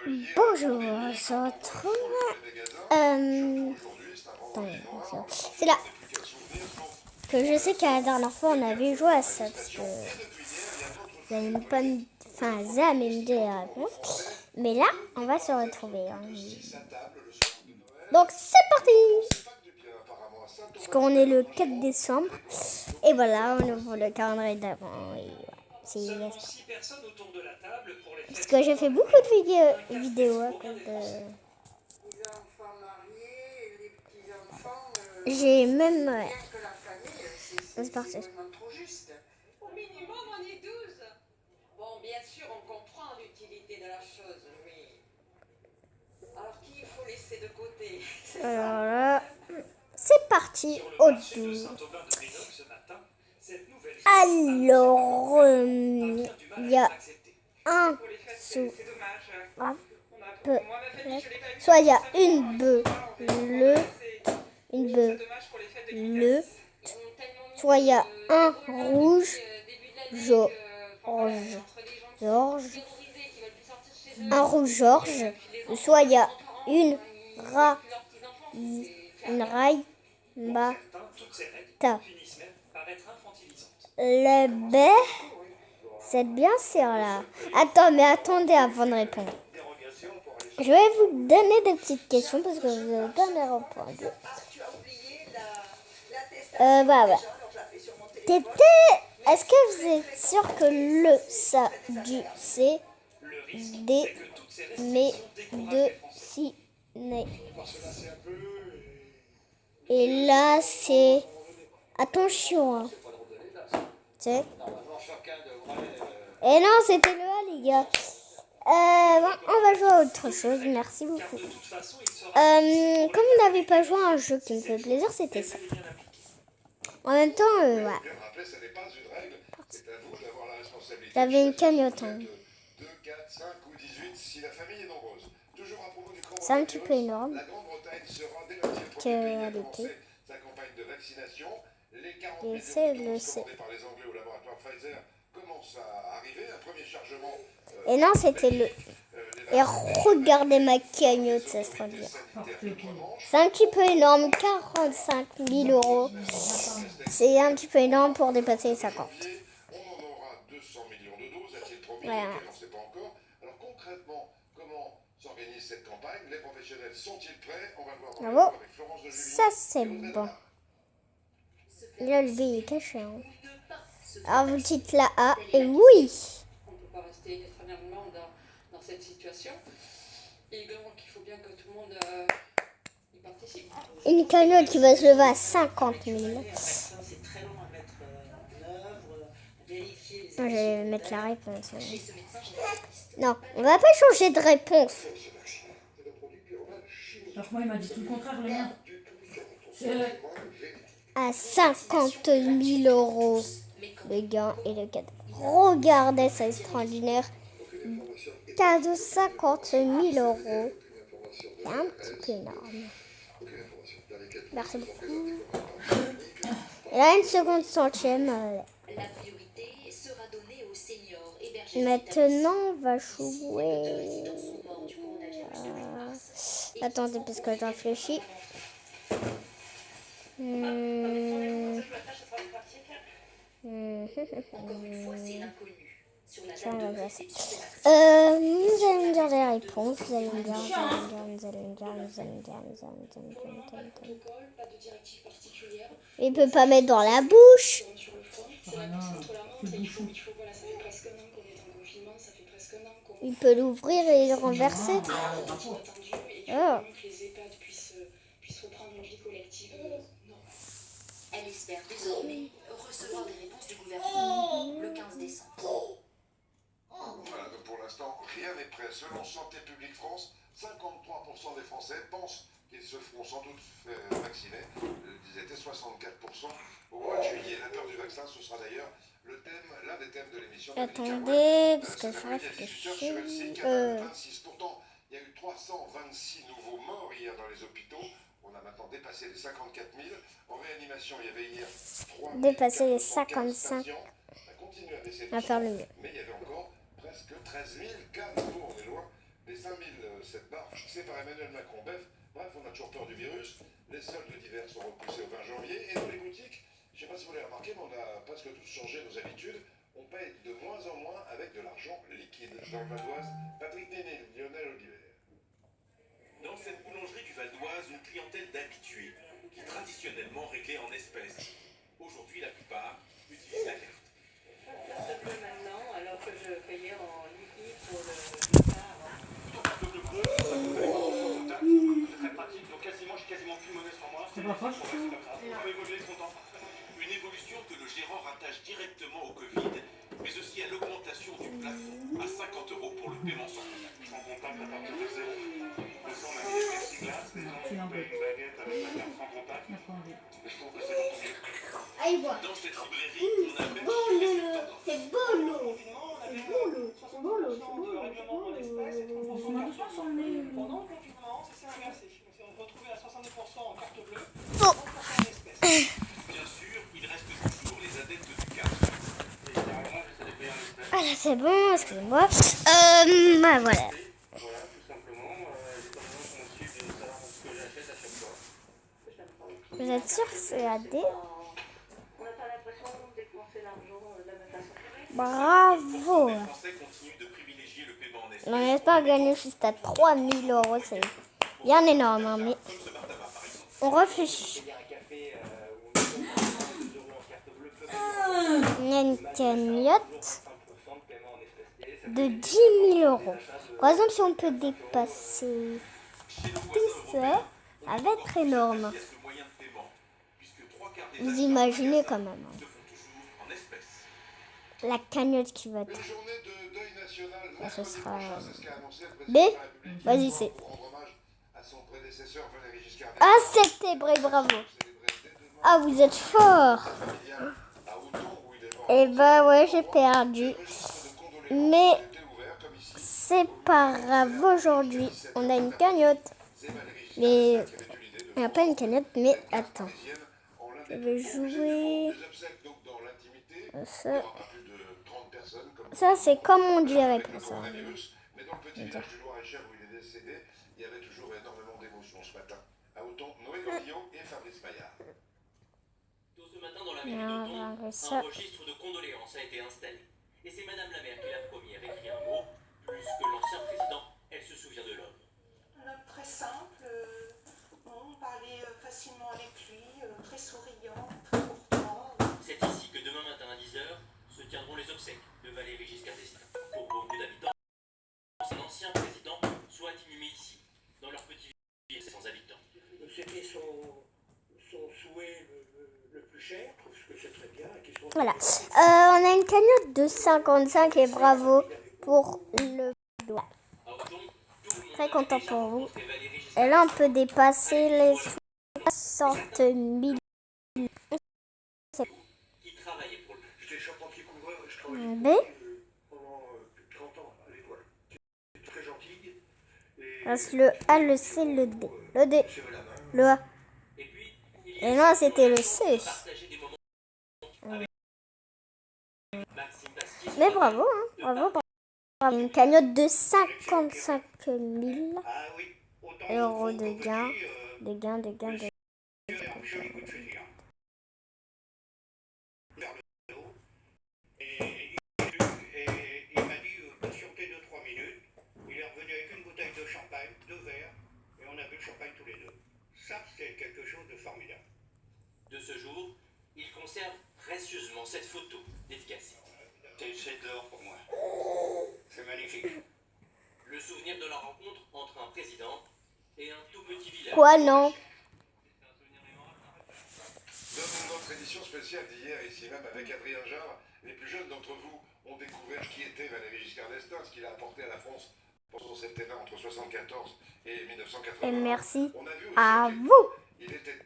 Bonjour, on se retrouve. Attendez, c'est là que je sais qu'à la dernière fois on avait joué à ça parce que vous n'avez pas jamais me dit la réponse. Mais là, on va se retrouver. Donc c'est parti. Parce qu'on est le 4 décembre. Et voilà, on ouvre le calendrier d'avant. Et voilà, c'est parce que j'ai fait beaucoup de vidéos à cause de... J'ai même... Ouais. C'est parti. Au minimum, on est 12. Bon, bien sûr, on comprend l'utilité de la chose, oui. Alors, qui il faut laisser de côté? Alors là, c'est parti au 12. Alors, il y a un sous... Soit il y a une bœuf, une bœuf, soit il y a un rouge, Georges, un rouge Georges, soit il y a une raille bata. Le B, c'est bien sûr là. Attends, mais attendez avant de répondre. Je vais vous donner des petites questions parce que vous n'avez pas me répondu. Voilà. Est-ce que vous êtes sûr que le, ça, du, c'est, des, mais, de, si, n'est. Et là, c'est... Attention, hein. C'est... Et non, c'était le A, les gars. On va jouer à autre chose. Merci beaucoup. Comme vous n'avez pas joué à un jeu qui me fait plaisir, c'était ça. En même temps, voilà. J'avais une cagnotte. Hein. C'est un petit peu énorme. Qu'elle était. Et c'est le C. Et non, c'était le... Et regardez ma cagnotte, ça sera bien. C'est un petit peu énorme, 45 000 euros. C'est un petit peu énorme pour dépasser les 50. Voilà. Bravo. Ça, c'est bon. Là, le B est caché. Hein. Alors, vous dites la A et oui. On ne peut pas rester éternellement dans cette situation. Et donc, il faut bien que tout le monde y participe. Une cagnotte qui va se lever à 50 000. C'est très long à mettre en œuvre, vérifier les... Je vais mettre la réponse. Non, on va pas changer de réponse. Alors moi, il m'a dit tout le contraire, le mien. À 50 000 euros, le gain et le cadeau. Regardez, c'est extraordinaire. Cadeau 50 000 euros. C'est un petit peu énorme. Merci beaucoup. Et là, une seconde centième. La priorité sera donnée aux seniors hébergés. Maintenant, on va jouer. Attendez, parce que je réfléchis. Encore une fois, c'est l'inconnu. Sur la Vous date de allez me dire des réponses. Vous allez me dire. Il peut pas mettre dans la bouche. Il peut l'ouvrir et le renverser. Oh. Elle espère désormais recevoir des réponses du gouvernement le 15 décembre. Voilà, donc pour l'instant, rien n'est prêt. Selon Santé publique France, 53% des Français pensent qu'ils se feront sans doute vacciner. Ils étaient 64% au mois de juillet. La peur du vaccin, ce sera d'ailleurs l'un des thèmes de l'émission. Attendez, parce que je réfléchis. 26. Pourtant, il y a eu 326 nouveaux morts hier dans les hôpitaux. On a maintenant dépassé les 54 000. En réanimation, il y avait hier 3 dépasser les 55. On va faire le mieux. Mais il y avait encore presque 13 000 cas nouveaux. On est loin des les 5007 barres fixées par Emmanuel Macron. Bref, on a toujours peur du virus. Les soldes d'hiver sont repoussés au 20 janvier. Et dans les boutiques, je ne sais pas si vous l'avez remarqué, mais on a presque tous changé nos habitudes. On paye de moins en moins avec de l'argent liquide. Dans le Val d'Oise, Patrick Nénil, Lionel Oliver. Dans cette boulangerie du Val d'Oise, une clientèle d'habitués qui traditionnellement réglait en espèces. Aujourd'hui, la plupart utilisent la carte. Carte bleue maintenant, alors que je payais en liquide pour le départ. Carte bleue, ça vous avez sans contact. C'est très pratique, donc j'ai quasiment plus de monnaie sur moi. C'est pas fort. Comme ça. On va évoluer, ils sont contents. Une évolution que le gérant rattache directement au Covid, mais aussi à l'augmentation du plafond à 50 € pour le paiement sans contact. Sans contact à partir de 0. Donc ça, on a mis des plexiglas, les gens qui payent une baguette avec la carte sans contact. On a pas envie. Je trouve que c'est beaucoup mieux. Allez voir. Dans cette librairie, on a même C'est beau l'eau. C'est beau le règlement en espèces et 30% On a doucement sur le nez. pendant le confinement, ça s'est inversé. On s'est retrouvé à 70% en carte bleue, Oh. 30% en espèces. Bien sûr, il reste toujours les adeptes du carte. Et carrément, j'essaie de payer en espèces. Ah là, c'est bon, excusez-moi. Bah voilà. Voilà, tout simplement. Les commandes sont au-dessus de savoir ce que j'achète à chaque fois. Vous êtes sûr que c'est AD? On n'a pas l'impression de dépenser l'argent de la même façon. Bravo. Les Français continuent de privilégier le paiement en espèces. On espère gagner juste à 3000 €. C'est bien énorme, hein, mais Comme ce bar tabac, par exemple. on réfléchit. Payer un café où on met 2 € en carte bleue peut payer Il y a une cagnotte 25% de paiement en espèces. Et ça de 10 000 €. Par exemple, si on peut dépasser Chez nos tout voisins ça, ça va être énorme. il y a ce moyen de paiement, puisque 3/4 des Vous achats imaginez quand même, hein. se font toujours en espèces. La cagnotte qui va être... Une journée de deuil national Ah, ce mercredi sera prochain, c'est ce qu'a annoncé le B. président de la République. Vas-y, c'est... Pour rendre hommage à son prédécesseur Valéry Giscard d'Estaing. Ah, c'était vrai, bravo. Célébré dès demain Ah, vous êtes fort. familial à Auton, où il est mort. Eh bah ouais, j'ai perdu. Le registre de condoléances Mais a été ouvert, comme ici. c'est pas grave, aujourd'hui, on a une cagnotte. C'est Valéry Giscard Mais d'Estaing qui avait eu l'idée de il n'y a pas une cagnotte, mais attends. parisienne en l'un Je des vais plus beaux musées du jouer monde. Des obsèques donc dans l'intimité. Il n'y ça. aura pas plus de 30 personnes comme Ça, c'est comme on dirait avec pour le ça. coronavirus. Mais dans le petit village du Loir-et-Cher où il est décédé, il y avait toujours énormément d'émotions ce matin. À Auton, Noé Gordillon et Fabrice Maillard. Tôt ce matin, dans la Et mairie on d'Auton, va un voir ça. registre de condoléances a été installé. Et c'est Madame la maire qui, la première, écrit un mot. Plus que l'ancien président, elle se souvient de l'homme. Un homme très simple, on parlait facilement avec lui, très souriant, très courtois. C'est ici que demain matin à 10 h se tiendront les obsèques de Valéry Giscard d'Estaing. Pour beaucoup d'habitants, un ancien président soit inhumé ici, dans leur petit village sans habitants. C'était son souhait le plus cher, je trouve que c'est très bien. Voilà. On a une cagnotte de 55 et bravo pour le doigt. À Auton, tout le monde Très content pour vous. rencontré Valéry Giscard Et là, on peut dépasser les 60 000. qui travaillait pour lui. J'étais charpentier couvreur et je travaillais B. pendant plus de 30 ans à l'étoile. C'était très gentil. Et Reste le A, le C, le D. Le D, serrait la main. le A. Et puis, il y Et non, c'était le C. partageait des moments avec Maxime Bastier. Mais bravo, hein. Bravo, bravo. Une cagnotte de 55 000 Ah oui, autant euros de de gains. De gains, de gains, de joli coup de fusil. Vers le dos. Et il m'a dit patienter 2-3 minutes. Il est revenu avec une bouteille de champagne, 2 verres, et on a bu le champagne tous les deux. Ça, c'est quelque chose de formidable. De ce jour, il conserve précieusement cette photo dédicacée. C'est de l'or pour moi. C'est magnifique. Le souvenir de la rencontre entre un président et un tout petit village. Quoi, non? Dans notre édition spéciale d'hier, ici même avec Adrien Jarre, les plus jeunes d'entre vous ont découvert qui était Valéry Giscard d'Estaing, ce qu'il a apporté à la France pendant son septennat entre 1974 et 1980. Et merci On a vu aussi à qu'il vous. il était